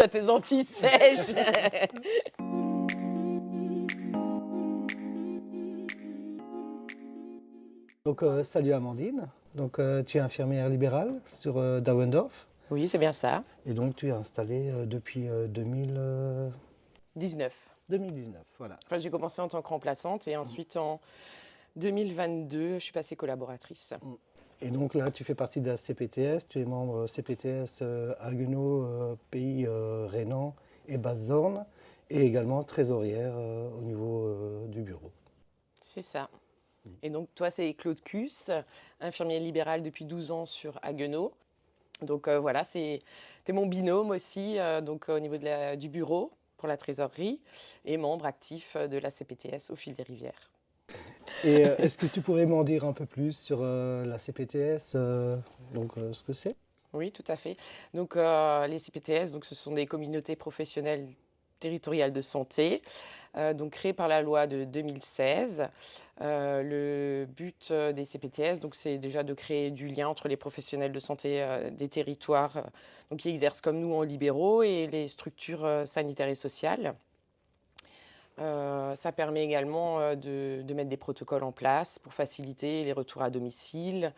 T'as tes Antilles sèches. Donc, salut Amandine. Donc, tu es infirmière libérale sur Dauwendorf Oui, c'est bien ça. et donc tu es installée depuis 19. 2019. Voilà. Enfin, j'ai commencé en tant que remplaçante et ensuite en 2022, je suis passée collaboratrice. Et donc là, tu fais partie de la CPTS. Tu es membre CPTS Haguenau, Pays Rhénan et Basse-Zorn et également trésorière au niveau du bureau. C'est ça. Et donc, toi, c'est Claude Cus, infirmier libéral depuis 12 ans sur Haguenau. Donc, voilà, t'es mon binôme aussi, donc au niveau du bureau pour la trésorerie et membre actif de la CPTS au fil des rivières. Et est-ce que tu pourrais m'en dire un peu plus sur la CPTS, ce que c'est? Oui, tout à fait. Donc, les CPTS, donc, ce sont des communautés professionnelles territoriales de santé, donc créées par la loi de 2016. Le but des CPTS, donc, c'est déjà de créer du lien entre les professionnels de santé des territoires donc, qui exercent comme nous en libéraux et les structures sanitaires et sociales. Ça permet également de mettre des protocoles en place pour faciliter les retours à domicile,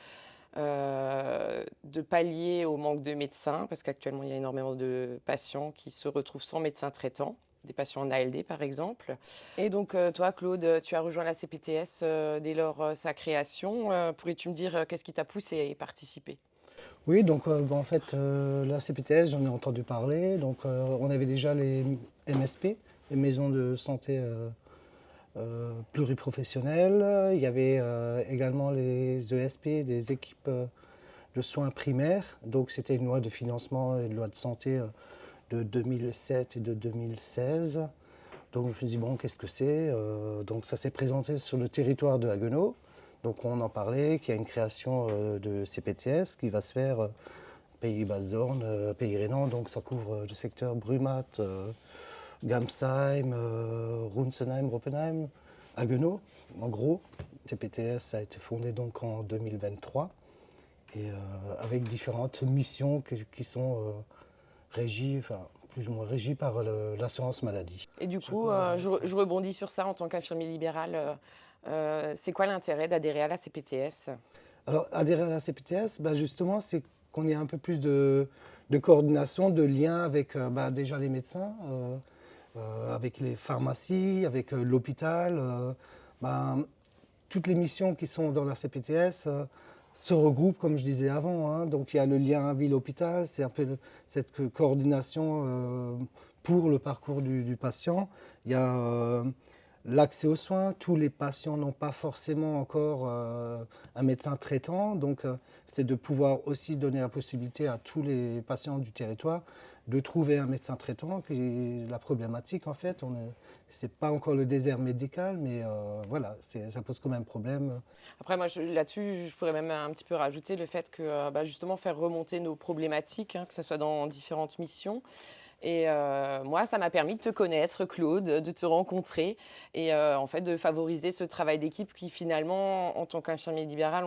de pallier au manque de médecins, parce qu'actuellement, il y a énormément de patients qui se retrouvent sans médecin traitant, des patients en ALD par exemple. Et donc, toi, Claude, tu as rejoint la CPTS dès lors sa création. Pourrais-tu me dire qu'est-ce qui t'a poussé à y participer? Oui, donc en fait, la CPTS, j'en ai entendu parler. Donc, on avait déjà les MSP, les maisons de santé pluriprofessionnelles. Il y avait également les ESP, des équipes de soins primaires. Donc, c'était une loi de financement et une loi de santé de 2007 et de 2016. Donc, je me suis dit, bon, qu'est-ce que c'est? Donc, ça s'est présenté sur le territoire de Haguenau. Donc, on en parlait, qu'il y a une création de CPTS qui va se faire Pays Basse-Zorn, Pays Rhénan. Donc, ça couvre le secteur Brumath, Gamsheim, Runsenheim, Roppenheim, Haguenau. En gros, CPTS a été fondé donc en 2023 et avec différentes missions qui sont régies, enfin, plus ou moins régies par l'assurance maladie. Et du coup, Chacun, je rebondis sur ça en tant qu'infirmier libéral. C'est quoi l'intérêt d'adhérer à la CPTS? Alors, adhérer à la CPTS, bah, justement, c'est qu'on ait un peu plus de coordination, de lien avec bah, déjà les médecins, avec les pharmacies, avec l'hôpital. Bah, toutes les missions qui sont dans la CPTS se regroupent, comme je disais avant, hein. Donc, il y a le lien ville-hôpital, c'est un peu cette coordination pour le parcours du patient. Il y a l'accès aux soins. Tous les patients n'ont pas forcément encore un médecin traitant, donc c'est de pouvoir aussi donner la possibilité à tous les patients du territoire de trouver un médecin traitant. Puis la problématique, en fait, c'est pas encore le désert médical, mais voilà, ça pose quand même problème. Après, moi, là-dessus, je pourrais même un petit peu rajouter le fait que, bah, justement, faire remonter nos problématiques, hein, que ce soit dans différentes missions. Et moi, ça m'a permis de te connaître, Claude, de te rencontrer et en fait, de favoriser ce travail d'équipe qui, finalement, en tant qu'infirmier libéral,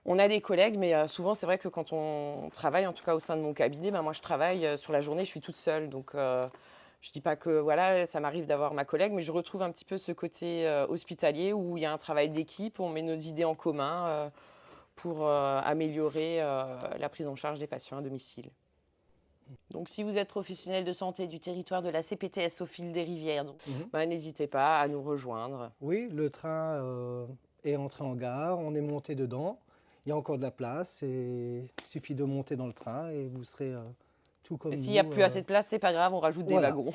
on a des collègues, mais souvent, c'est vrai que quand on travaille, en tout cas au sein de mon cabinet, ben, moi, je travaille sur la journée, je suis toute seule. Donc, je dis pas que voilà, ça m'arrive d'avoir ma collègue, mais je retrouve un petit peu ce côté hospitalier où il y a un travail d'équipe, où on met nos idées en commun pour améliorer la prise en charge des patients à domicile. Donc, si vous êtes professionnel de santé du territoire de la CPTS au fil des rivières, donc, Mhm. bah, n'hésitez pas à nous rejoindre. Oui, le train est entré en gare, on est monté dedans. Il y a encore de la place et il suffit de monter dans le train et vous serez tout Et comme s'il n'y a nous. plus assez de place, c'est pas grave, on rajoute des Voilà. wagons.